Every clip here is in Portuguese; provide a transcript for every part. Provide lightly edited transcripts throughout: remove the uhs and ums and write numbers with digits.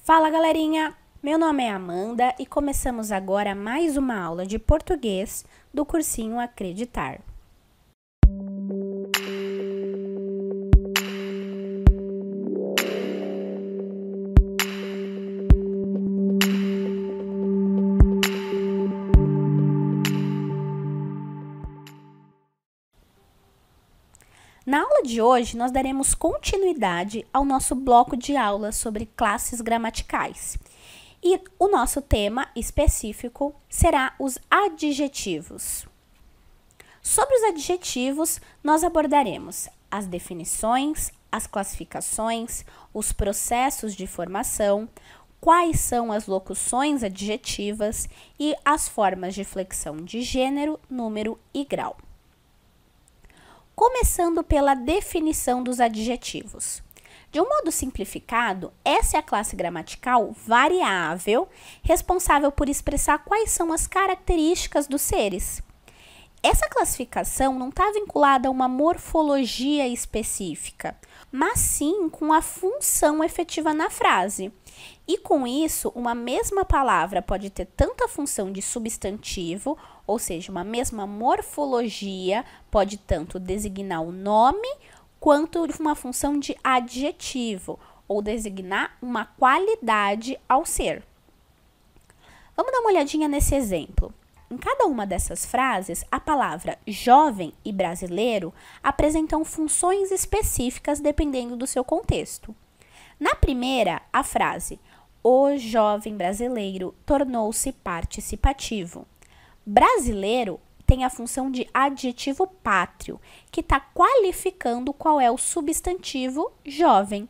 Fala, galerinha! Meu nome é Amanda e começamos agora mais uma aula de português do cursinho Acreditar. Na aula de hoje, nós daremos continuidade ao nosso bloco de aulas sobre classes gramaticais. E o nosso tema específico será os adjetivos. Sobre os adjetivos, nós abordaremos as definições, as classificações, os processos de formação, quais são as locuções adjetivas e as formas de flexão de gênero, número e grau. Começando pela definição dos adjetivos. De um modo simplificado, essa é a classe gramatical variável, responsável por expressar quais são as características dos seres. Essa classificação não está vinculada a uma morfologia específica, mas sim com a função efetiva na frase. E com isso, uma mesma palavra pode ter tanto a função de substantivo, ou seja, uma mesma morfologia, pode tanto designar o nome, quanto uma função de adjetivo, ou designar uma qualidade ao ser. Vamos dar uma olhadinha nesse exemplo. Em cada uma dessas frases, a palavra jovem e brasileiro apresentam funções específicas dependendo do seu contexto. Na primeira, a frase o jovem brasileiro tornou-se participativo. Brasileiro tem a função de adjetivo pátrio, que está qualificando qual é o substantivo jovem.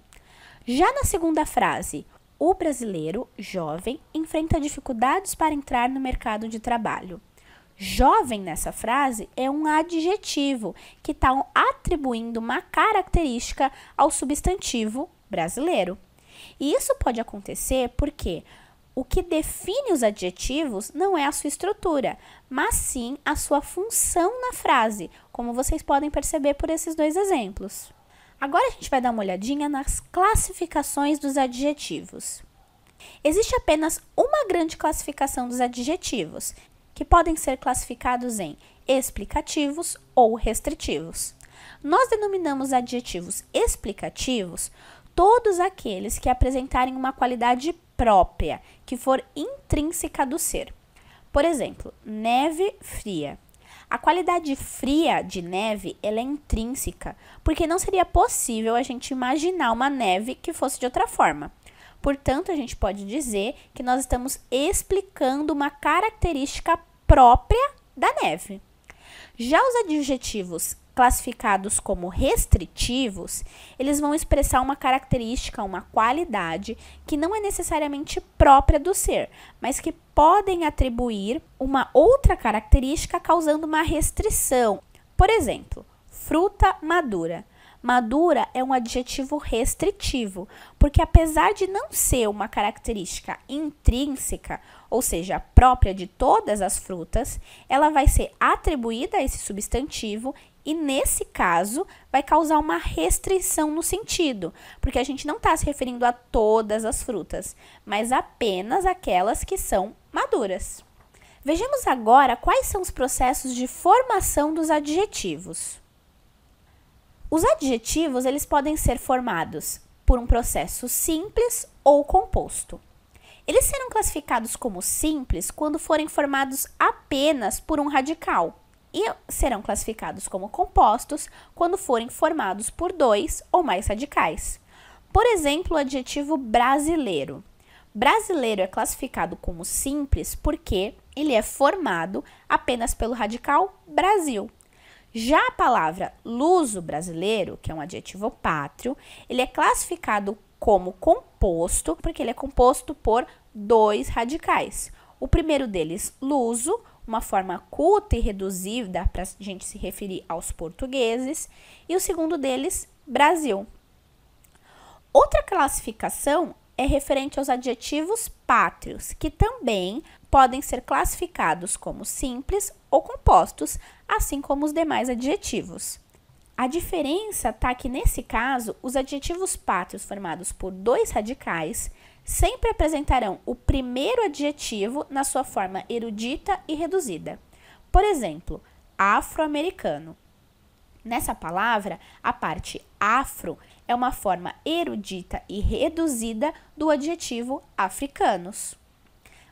Já na segunda frase, o brasileiro jovem enfrenta dificuldades para entrar no mercado de trabalho. Jovem nessa frase é um adjetivo que está atribuindo uma característica ao substantivo brasileiro. E isso pode acontecer porque o que define os adjetivos não é a sua estrutura, mas sim a sua função na frase, como vocês podem perceber por esses dois exemplos. Agora a gente vai dar uma olhadinha nas classificações dos adjetivos. Existe apenas uma grande classificação dos adjetivos, que podem ser classificados em explicativos ou restritivos. Nós denominamos adjetivos explicativos todos aqueles que apresentarem uma qualidade própria, que for intrínseca do ser. Por exemplo, neve fria. A qualidade fria de neve ela é intrínseca, porque não seria possível a gente imaginar uma neve que fosse de outra forma. Portanto, a gente pode dizer que nós estamos explicando uma característica própria da neve. Já os adjetivos classificados como restritivos, eles vão expressar uma característica, uma qualidade que não é necessariamente própria do ser, mas que podem atribuir uma outra característica causando uma restrição. Por exemplo, fruta madura. Madura é um adjetivo restritivo, porque apesar de não ser uma característica intrínseca, ou seja, própria de todas as frutas, ela vai ser atribuída a esse substantivo e, nesse caso, vai causar uma restrição no sentido, porque a gente não está se referindo a todas as frutas, mas apenas aquelas que são maduras. Vejamos agora quais são os processos de formação dos adjetivos. Os adjetivos eles podem ser formados por um processo simples ou composto. Eles serão classificados como simples quando forem formados apenas por um radical e serão classificados como compostos quando forem formados por dois ou mais radicais. Por exemplo, o adjetivo brasileiro. Brasileiro é classificado como simples porque ele é formado apenas pelo radical Brasil. Já a palavra luso-brasileiro, que é um adjetivo pátrio, ele é classificado como composto, porque ele é composto por dois radicais. O primeiro deles, luso, uma forma culta e reduzida para a gente se referir aos portugueses, e o segundo deles, Brasil. Outra classificação é referente aos adjetivos pátrios, que também podem ser classificados como simples ou compostos, assim como os demais adjetivos. A diferença está que, nesse caso, os adjetivos pátrios formados por dois radicais sempre apresentarão o primeiro adjetivo na sua forma erudita e reduzida. Por exemplo, afro-americano. Nessa palavra, a parte afro é uma forma erudita e reduzida do adjetivo africanos.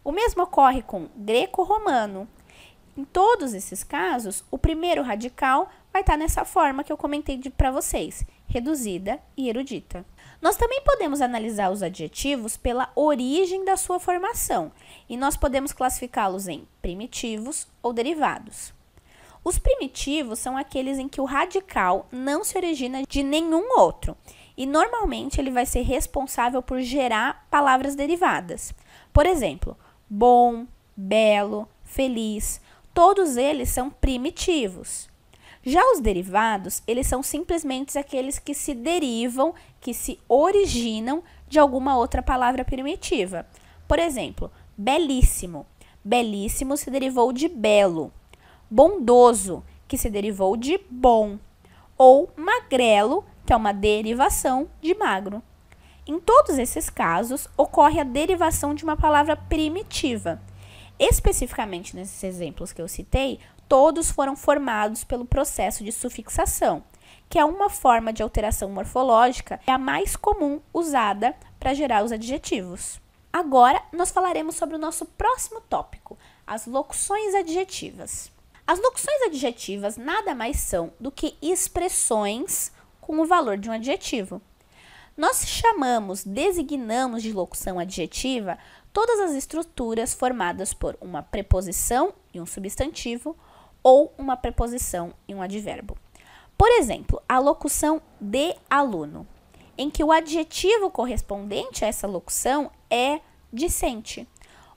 O mesmo ocorre com greco-romano. Em todos esses casos, o primeiro radical vai estar nessa forma que eu comentei para vocês, reduzida e erudita. Nós também podemos analisar os adjetivos pela origem da sua formação, e nós podemos classificá-los em primitivos ou derivados. Os primitivos são aqueles em que o radical não se origina de nenhum outro, e normalmente ele vai ser responsável por gerar palavras derivadas. Por exemplo, bom, belo, feliz, todos eles são primitivos. Já os derivados, eles são simplesmente aqueles que se derivam, que se originam de alguma outra palavra primitiva. Por exemplo, belíssimo. Belíssimo se derivou de belo. Bondoso, que se derivou de bom. Ou magrelo, que é uma derivação de magro. Em todos esses casos, ocorre a derivação de uma palavra primitiva. Especificamente nesses exemplos que eu citei, todos foram formados pelo processo de sufixação, que é uma forma de alteração morfológica, é a mais comum usada para gerar os adjetivos. Agora, nós falaremos sobre o nosso próximo tópico, as locuções adjetivas. As locuções adjetivas nada mais são do que expressões com o valor de um adjetivo. Nós designamos de locução adjetiva todas as estruturas formadas por uma preposição e um substantivo ou uma preposição e um advérbio. Por exemplo, a locução de aluno, em que o adjetivo correspondente a essa locução é discente.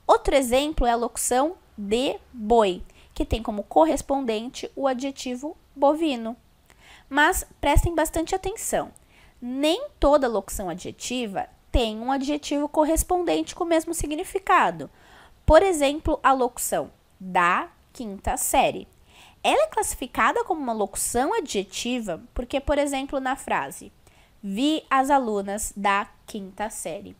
Outro exemplo é a locução de boi, que tem como correspondente o adjetivo bovino. Mas prestem bastante atenção, nem toda locução adjetiva tem um adjetivo correspondente com o mesmo significado. Por exemplo, a locução da quinta série. Ela é classificada como uma locução adjetiva porque, por exemplo, na frase vi as alunas da quinta série.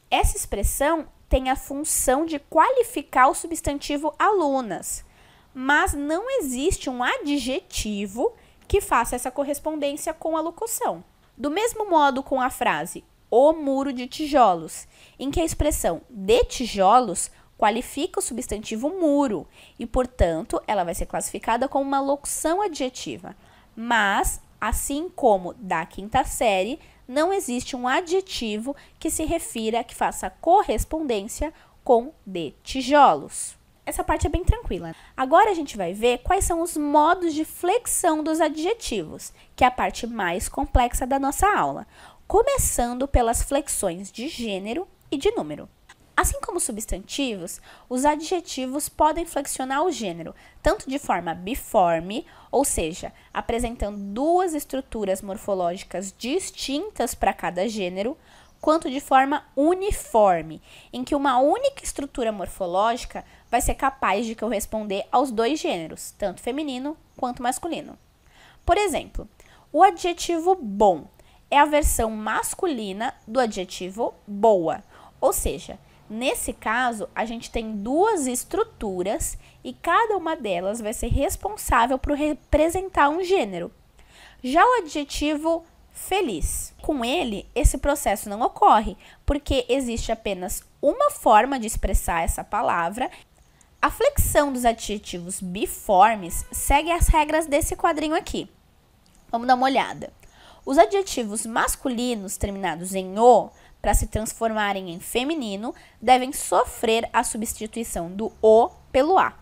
Essa expressão tem a função de qualificar o substantivo alunas, mas não existe um adjetivo que faça essa correspondência com a locução. Do mesmo modo com a frase o muro de tijolos, em que a expressão de tijolos qualifica o substantivo muro e, portanto, ela vai ser classificada como uma locução adjetiva. Mas, assim como da quinta série, não existe um adjetivo que se refira, que faça correspondência com de tijolos. Essa parte é bem tranquila. Agora a gente vai ver quais são os modos de flexão dos adjetivos, que é a parte mais complexa da nossa aula, começando pelas flexões de gênero e de número. Assim como os substantivos, os adjetivos podem flexionar o gênero, tanto de forma biforme, ou seja, apresentando duas estruturas morfológicas distintas para cada gênero, quanto de forma uniforme, em que uma única estrutura morfológica vai ser capaz de corresponder aos dois gêneros, tanto feminino quanto masculino. Por exemplo, o adjetivo bom é a versão masculina do adjetivo boa, ou seja, nesse caso, a gente tem duas estruturas e cada uma delas vai ser responsável por representar um gênero. Já o adjetivo feliz, com ele, esse processo não ocorre, porque existe apenas uma forma de expressar essa palavra. A flexão dos adjetivos biformes segue as regras desse quadrinho aqui. Vamos dar uma olhada. Os adjetivos masculinos terminados em o, para se transformarem em feminino, devem sofrer a substituição do o pelo a.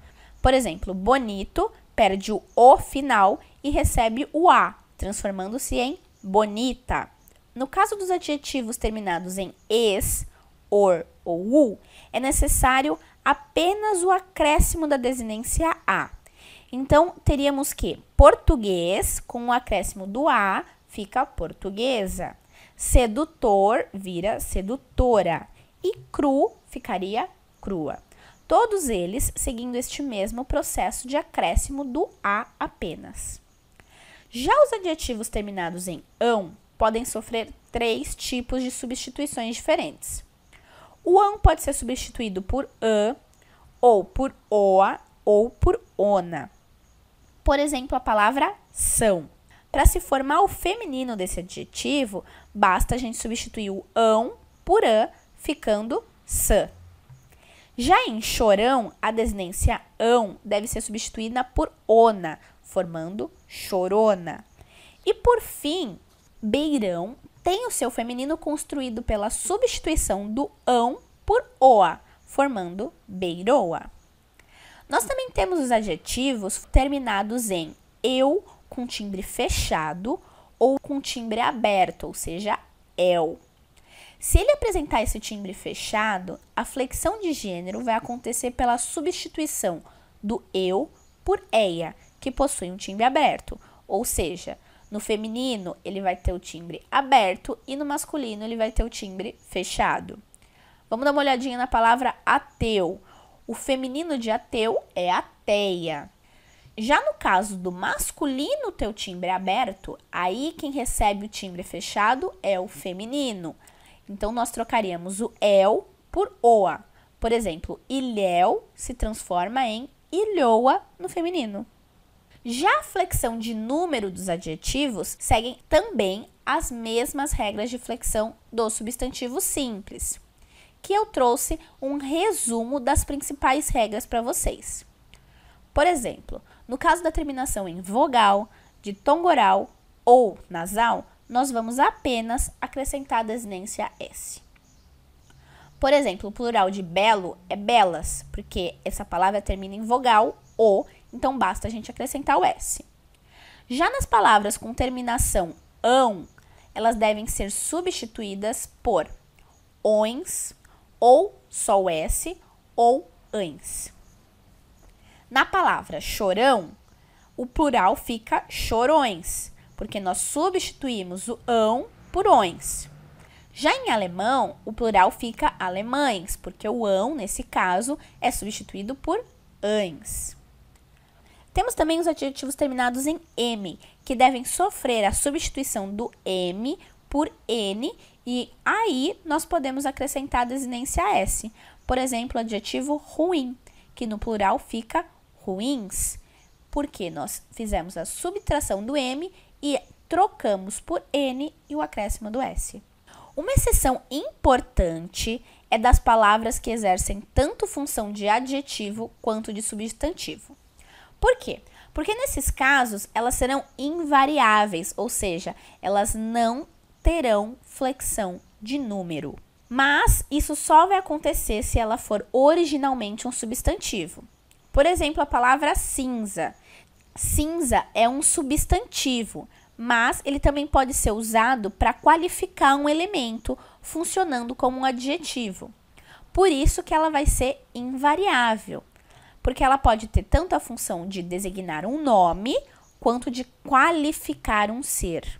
Por exemplo, bonito perde o final e recebe o a, transformando-se em bonita. No caso dos adjetivos terminados em es, or ou u, é necessário apenas o acréscimo da desinência a. Então, teríamos que português, com o acréscimo do a, fica portuguesa. Sedutor vira sedutora. E cru ficaria crua. Todos eles seguindo este mesmo processo de acréscimo do a apenas. Já os adjetivos terminados em ão podem sofrer três tipos de substituições diferentes. O ão pode ser substituído por ã, ou por oa, ou por ona. Por exemplo, a palavra são. Para se formar o feminino desse adjetivo, basta a gente substituir o ão por ã, ficando sã. Já em chorão, a desinência ão deve ser substituída por ona, formando chorona. E por fim, beirão tem o seu feminino construído pela substituição do ão por oa, formando beiroa. Nós também temos os adjetivos terminados em eu com timbre fechado ou com timbre aberto, ou seja, el. Se ele apresentar esse timbre fechado, a flexão de gênero vai acontecer pela substituição do eu por eia, que possui um timbre aberto, ou seja, no feminino ele vai ter o timbre aberto e no masculino ele vai ter o timbre fechado. Vamos dar uma olhadinha na palavra ateu. O feminino de ateu é ateia. Já no caso do masculino ter o timbre aberto, aí quem recebe o timbre fechado é o feminino. Então, nós trocaríamos o el por oa. Por exemplo, ilhéu se transforma em ilhoa no feminino. Já a flexão de número dos adjetivos seguem também as mesmas regras de flexão do substantivo simples, que eu trouxe um resumo das principais regras para vocês. Por exemplo, no caso da terminação em vogal, de tom oral ou nasal, nós vamos apenas acrescentar a desinência S. Por exemplo, o plural de belo é belas, porque essa palavra termina em vogal o, então basta a gente acrescentar o S. Já nas palavras com terminação ão, elas devem ser substituídas por ões, ou só o S, ou ães. Na palavra chorão, o plural fica chorões, porque nós substituímos o ão por ões. Já em alemão, o plural fica alemães, porque o ão, nesse caso, é substituído por ães. Temos também os adjetivos terminados em M, que devem sofrer a substituição do M por N, e aí nós podemos acrescentar a desinência S. Por exemplo, o adjetivo ruim, que no plural fica ruins, porque nós fizemos a subtração do M e trocamos por N e o acréscimo do S. Uma exceção importante é das palavras que exercem tanto função de adjetivo quanto de substantivo. Por quê? Porque nesses casos elas serão invariáveis, ou seja, elas não terão flexão de número. Mas isso só vai acontecer se ela for originalmente um substantivo. Por exemplo, a palavra cinza. Cinza é um substantivo, mas ele também pode ser usado para qualificar um elemento, funcionando como um adjetivo. Por isso que ela vai ser invariável, porque ela pode ter tanto a função de designar um nome, quanto de qualificar um ser.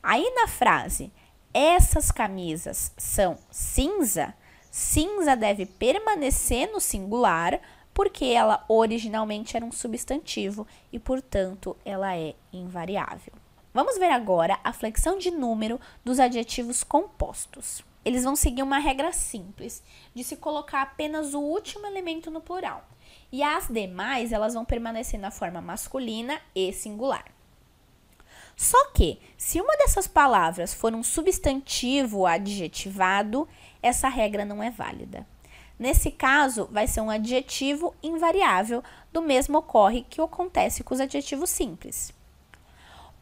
Aí na frase, essas camisas são cinza, cinza deve permanecer no singular, porque ela originalmente era um substantivo e, portanto, ela é invariável. Vamos ver agora a flexão de número dos adjetivos compostos. Eles vão seguir uma regra simples, de se colocar apenas o último elemento no plural. E as demais, elas vão permanecer na forma masculina e singular. Só que, se uma dessas palavras for um substantivo adjetivado, essa regra não é válida. Nesse caso, vai ser um adjetivo invariável, do mesmo ocorre que acontece com os adjetivos simples.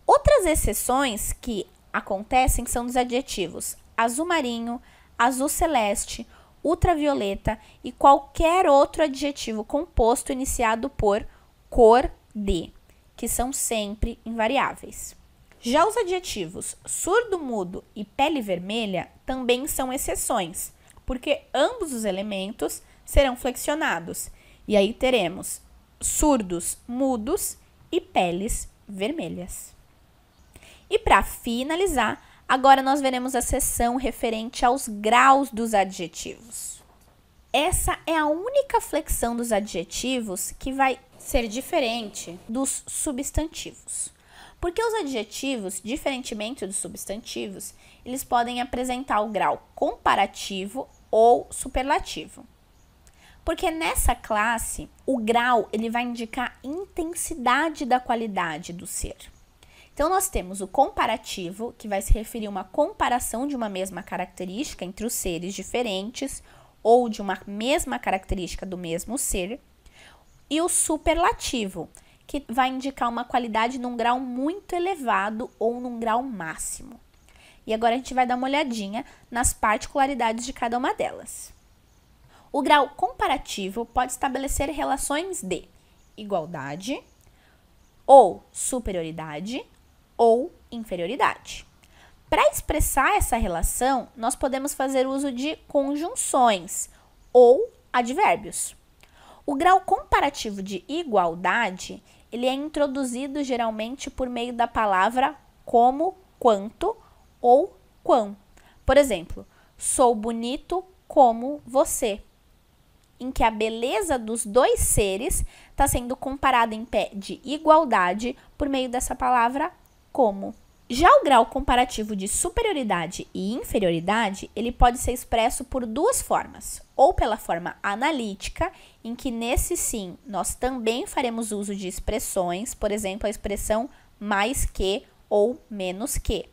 Outras exceções que acontecem são dos adjetivos azul marinho, azul celeste, ultravioleta e qualquer outro adjetivo composto iniciado por cor de, que são sempre invariáveis. Já os adjetivos surdo, mudo e pele vermelha também são exceções, porque ambos os elementos serão flexionados, e aí teremos surdos, mudos e peles vermelhas. E para finalizar, agora nós veremos a seção referente aos graus dos adjetivos. Essa é a única flexão dos adjetivos que vai ser diferente dos substantivos. Porque os adjetivos, diferentemente dos substantivos, eles podem apresentar o grau comparativo ou superlativo. Porque nessa classe, o grau ele vai indicar a intensidade da qualidade do ser. Então, nós temos o comparativo, que vai se referir a uma comparação de uma mesma característica entre os seres diferentes ou de uma mesma característica do mesmo ser. E o superlativo, que vai indicar uma qualidade num grau muito elevado ou num grau máximo. E agora a gente vai dar uma olhadinha nas particularidades de cada uma delas. O grau comparativo pode estabelecer relações de igualdade, ou superioridade, ou inferioridade. Para expressar essa relação, nós podemos fazer uso de conjunções ou advérbios. O grau comparativo de igualdade, ele é introduzido geralmente por meio da palavra como, quanto ou quão. Por exemplo, sou bonito como você, em que a beleza dos dois seres está sendo comparada em pé de igualdade por meio dessa palavra como. Já o grau comparativo de superioridade e inferioridade, ele pode ser expresso por duas formas. Ou pela forma analítica, em que nesse sim, nós também faremos uso de expressões, por exemplo, a expressão mais que ou menos que.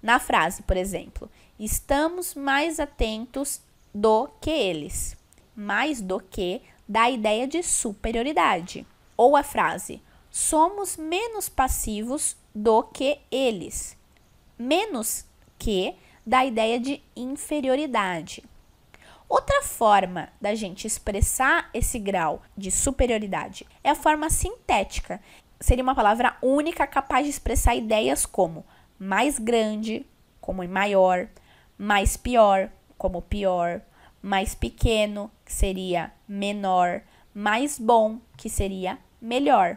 Na frase, por exemplo, estamos mais atentos do que eles. Mais do que dá a ideia de superioridade. Ou a frase, somos menos passivos do que eles. Menos que dá a ideia de inferioridade. Outra forma da gente expressar esse grau de superioridade é a forma sintética. Seria uma palavra única capaz de expressar ideias como mais grande, como maior, mais pior, como pior, mais pequeno, que seria menor, mais bom, que seria melhor.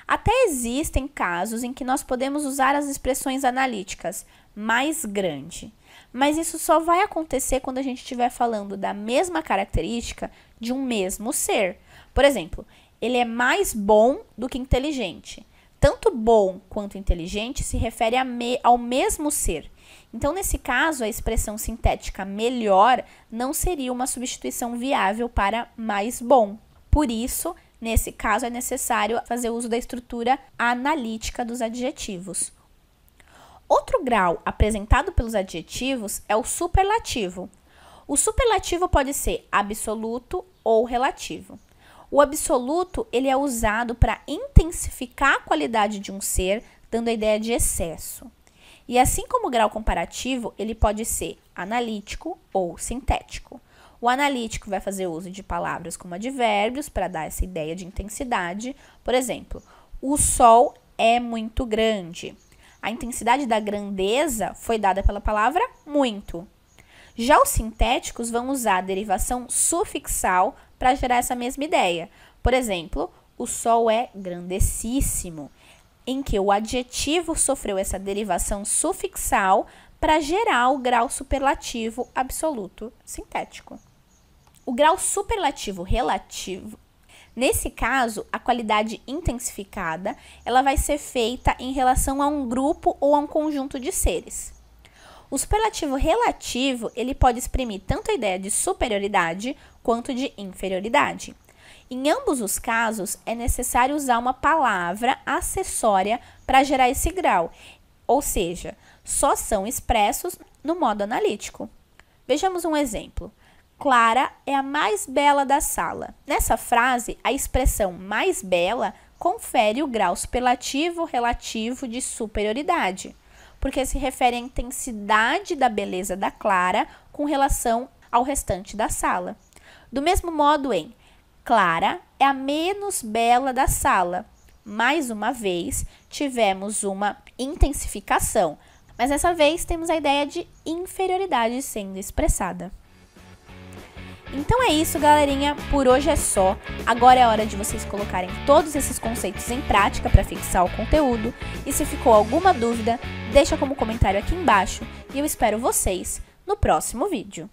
Até existem casos em que nós podemos usar as expressões analíticas mais grande, mas isso só vai acontecer quando a gente estiver falando da mesma característica de um mesmo ser. Por exemplo, ele é mais bom do que inteligente. Tanto bom quanto inteligente se refere ao mesmo ser. Então, nesse caso, a expressão sintética melhor não seria uma substituição viável para mais bom. Por isso, nesse caso, é necessário fazer uso da estrutura analítica dos adjetivos. Outro grau apresentado pelos adjetivos é o superlativo. O superlativo pode ser absoluto ou relativo. O absoluto ele é usado para intensificar a qualidade de um ser, dando a ideia de excesso. E assim como o grau comparativo, ele pode ser analítico ou sintético. O analítico vai fazer uso de palavras como advérbios para dar essa ideia de intensidade. Por exemplo, o sol é muito grande. A intensidade da grandeza foi dada pela palavra muito. Já os sintéticos vão usar a derivação sufixal para gerar essa mesma ideia. Por exemplo, o sol é grandessíssimo, em que o adjetivo sofreu essa derivação sufixal para gerar o grau superlativo absoluto sintético. O grau superlativo relativo, nesse caso, a qualidade intensificada, ela vai ser feita em relação a um grupo ou a um conjunto de seres. O superlativo relativo, ele pode exprimir tanto a ideia de superioridade quanto de inferioridade. Em ambos os casos, é necessário usar uma palavra acessória para gerar esse grau, ou seja, só são expressos no modo analítico. Vejamos um exemplo. Clara é a mais bela da sala. Nessa frase, a expressão mais bela confere o grau superlativo relativo de superioridade, porque se refere à intensidade da beleza da Clara com relação ao restante da sala. Do mesmo modo, em Clara é a menos bela da sala. Mais uma vez, tivemos uma intensificação, mas dessa vez temos a ideia de inferioridade sendo expressada. Então é isso, galerinha. Por hoje é só. Agora é hora de vocês colocarem todos esses conceitos em prática para fixar o conteúdo. E se ficou alguma dúvida, deixa como comentário aqui embaixo. E eu espero vocês no próximo vídeo.